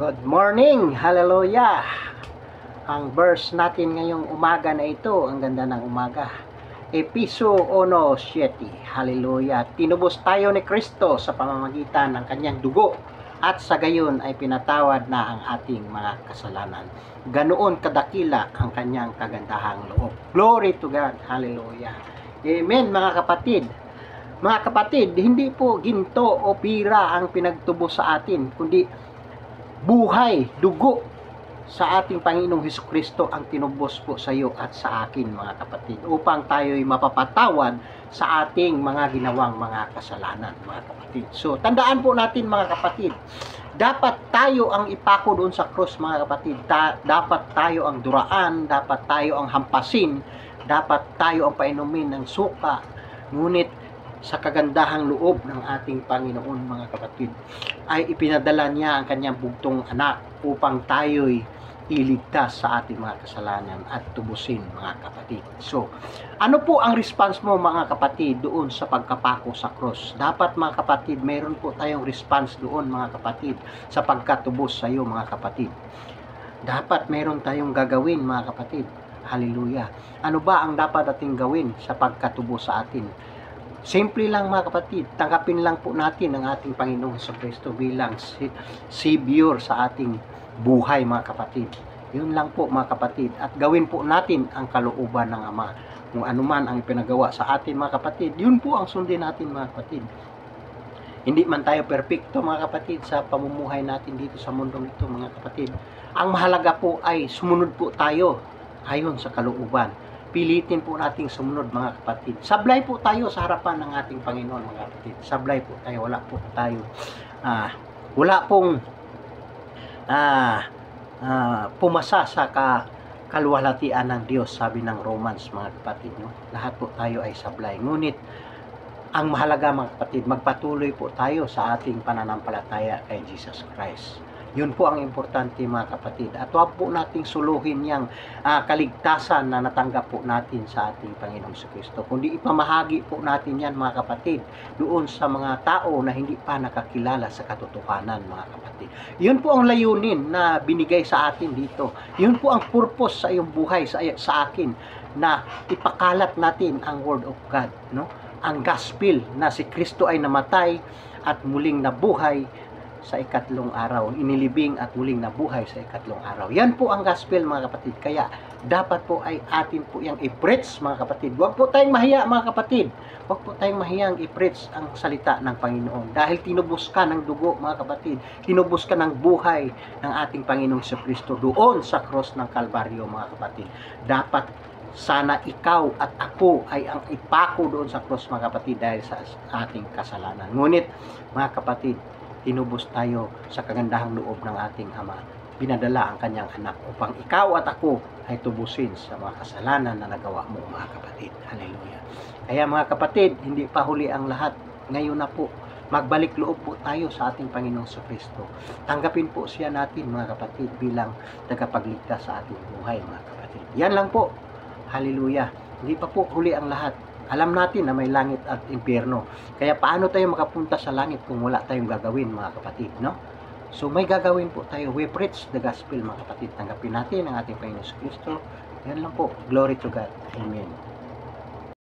Good morning! Hallelujah! Ang verse natin ngayong umaga na ito, ang ganda ng umaga. Episo 1:7. Hallelujah! Tinubos tayo ni Kristo sa pamamagitan ng kanyang dugo at sa gayon ay pinatawad na ang ating mga kasalanan. Ganoon kadakila ang kanyang kagandahang loob. Glory to God! Hallelujah! Amen mga kapatid! Mga kapatid, hindi po ginto o pira ang pinagtubos sa atin, kundi buhay, dugo sa ating Panginoong Hesukristo ang tinubos po sa iyo at sa akin mga kapatid, upang tayo'y mapapatawad sa ating mga ginawang mga kasalanan mga kapatid. So tandaan po natin mga kapatid, dapat tayo ang ipako doon sa krus mga kapatid. Dapat tayo ang duraan, dapat tayo ang hampasin, dapat tayo ang painumin ng suka. Ngunit sa kagandahang loob ng ating Panginoon mga kapatid, ay ipinadala niya ang kanyang bugtong anak upang tayo'y iligtas sa ating mga kasalanan at tubusin mga kapatid. So, ano po ang response mo mga kapatid doon sa pagkapako sa cross? Dapat mga kapatid, mayroon po tayong response doon mga kapatid sa pagkatubos sa iyo mga kapatid. Dapat mayroon tayong gagawin mga kapatid. Hallelujah! Ano ba ang dapat ating gawin sa pagkatubos sa atin? Simple lang mga kapatid, tanggapin lang po natin ang ating Panginoong Jesucristo bilang Savior sa ating buhay mga kapatid. Yun lang po mga kapatid, at gawin po natin ang kalooban ng Ama. Kung anuman ang pinagawa sa atin mga kapatid, yun po ang sundin natin mga kapatid. Hindi man tayo perfecto mga kapatid sa pamumuhay natin dito sa mundong ito mga kapatid. Ang mahalaga po ay sumunod po tayo ayon sa kalooban. Pilitin po nating sumunod mga kapatid. Sablay po tayo sa harapan ng ating Panginoon mga kapatid. Sablay po tayo. Wala pong pumasa sa kaluwalhatian ng Diyos, sabi ng Romans mga kapatid. No? Lahat po tayo ay sablay. Ngunit ang mahalaga mga kapatid, magpatuloy po tayo sa ating pananampalataya kay Jesus Christ. Yun po ang importante mga kapatid. At huwag po nating suluhin yung kaligtasan na natanggap po natin sa ating Panginoong Jesucristo. Kundi ipamahagi po natin yan mga kapatid doon sa mga tao na hindi pa nakakilala sa katotohanan mga kapatid. Yun po ang layunin na binigay sa atin dito. Yun po ang purpose sa iyong buhay, sa akin, na ipakalat natin ang Word of God. No? Ang gospel na si Kristo ay namatay at muling nabuhay sa ikatlong araw, inilibing at muling nabuhay sa ikatlong araw. Yan po ang gospel mga kapatid. Kaya dapat po ay atin po yung i-preach mga kapatid. Huwag po tayong mahiya mga kapatid. Huwag po tayong mahiyang i-preach ang salita ng Panginoon. Dahil tinubos ka ng dugo mga kapatid. Tinubos ka ng buhay ng ating Panginoong Jesucristo doon sa cross ng Kalbaryo mga kapatid. Dapat sana ikaw at ako ay ang ipako doon sa cross mga kapatid dahil sa ating kasalanan. Ngunit mga kapatid, tinubos tayo sa kagandahang loob ng ating Ama. Pinadala ang kanyang anak upang ikaw at ako ay tubusin sa mga kasalanan na nagawa mo mga kapatid. Hallelujah. Kaya mga kapatid, hindi pa huli ang lahat. Ngayon na po, magbalik loob po tayo sa ating Panginoong Jesucristo. Tanggapin po siya natin mga kapatid bilang tagapagligtas sa ating buhay mga kapatid. Yan lang po. Hallelujah. Hindi pa po huli ang lahat. Alam natin na may langit at impyerno. Kaya paano tayo makapunta sa langit kung wala tayong gagawin mga kapatid, no? So may gagawin po tayo. We preach the gospel mga kapatid. Tanggapin natin ang ating Panginoon Kristo. Yan lang po. Glory to God. Amen.